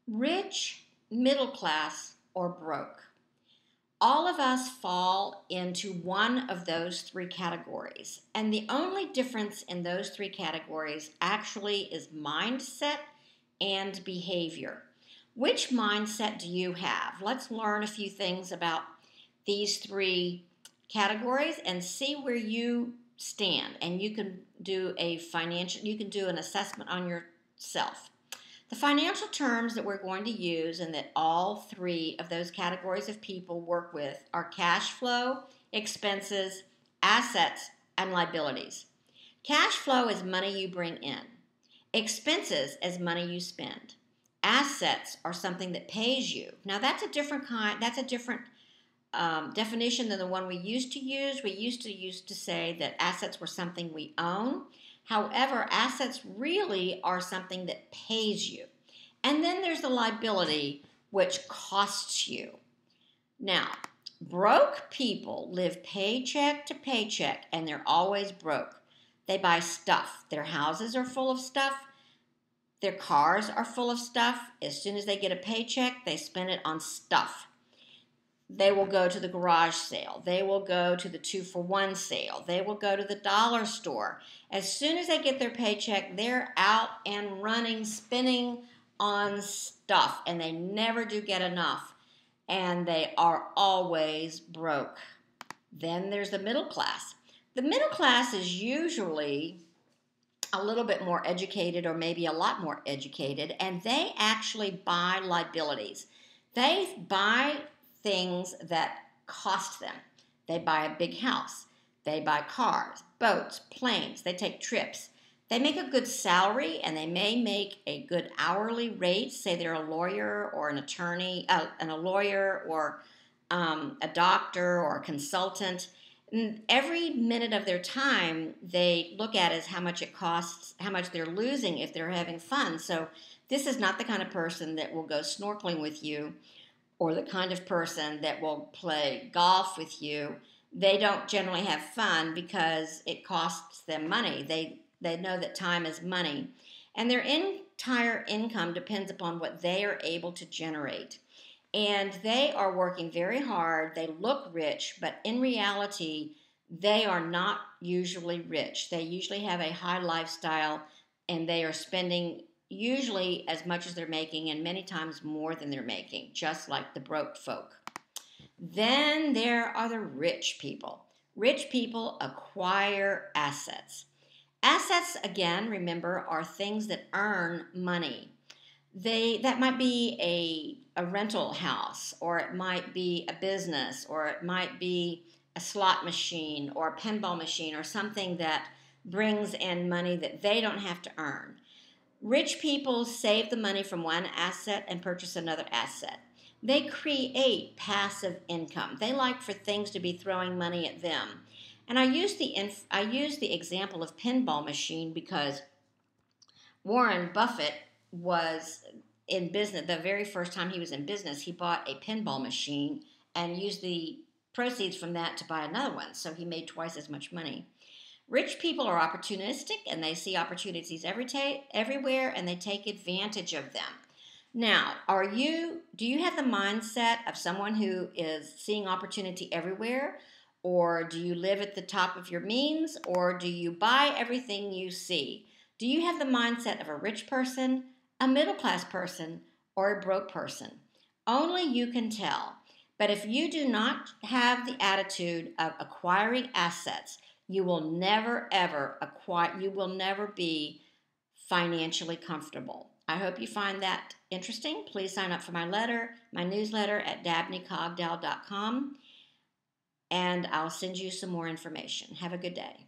Rich, middle class, or broke. All of us fall into one of those three categories. And the only difference in those three categories actually is mindset and behavior. Which mindset do you have? Let's learn a few things about these three categories and see where you stand. And you can do an assessment on yourself. The financial terms that we're going to use and that all three of those categories of people work with are cash flow, expenses, assets, and liabilities. Cash flow is money you bring in. Expenses is money you spend. Assets are something that pays you. Now that's a different definition than the one we used to use. We used to say that assets were something we own. However, assets really are something that pays you. And then there's the liability, which costs you. Now, broke people live paycheck to paycheck, and they're always broke. They buy stuff. Their houses are full of stuff. Their cars are full of stuff. As soon as they get a paycheck, they spend it on stuff. They will go to the garage sale. They will go to the 2-for-1 sale. They will go to the dollar store. As soon as they get their paycheck, they're out and running, spending on stuff, and they never do get enough, and they are always broke. Then there's the middle class. The middle class is usually a little bit more educated, or maybe a lot more educated, and they actually buy liabilities. They buy things that cost them. They buy a big house. They buy cars, boats, planes. They take trips. They make a good salary, and they may make a good hourly rate. Say they're a lawyer or an attorney, a lawyer or a doctor or a consultant. And every minute of their time, they look at as how much it costs, how much they're losing if they're having fun. So this is not the kind of person that will go snorkeling with you, or the kind of person that will play golf with you. They don't generally have fun because it costs them money. They know that time is money. And their entire income depends upon what they are able to generate. And they are working very hard. They look rich, but in reality, they are not usually rich. They usually have a high lifestyle, and they are spending usually as much as they're making, and many times more than they're making, just like the broke folk. Then there are the rich people. Rich people acquire assets. Assets, again, remember, are things that earn money. That might be a rental house, or it might be a business, or it might be a slot machine or a pinball machine, or something that brings in money that they don't have to earn. Rich people save the money from one asset and purchase another asset. They create passive income. They like for things to be throwing money at them. And I use the example of pinball machine because Warren Buffett was in business. The very first time he was in business, he bought a pinball machine and used the proceeds from that to buy another one. So he made twice as much money. Rich people are opportunistic, and they see opportunities everywhere, and they take advantage of them. Now, do you have the mindset of someone who is seeing opportunity everywhere? Or do you live at the top of your means? Or do you buy everything you see? Do you have the mindset of a rich person, a middle class person, or a broke person? Only you can tell. But if you do not have the attitude of acquiring assets, you will never, ever be financially comfortable. I hope you find that interesting. Please sign up for my newsletter at dabneycogdell.com, and I'll send you some more information. Have a good day.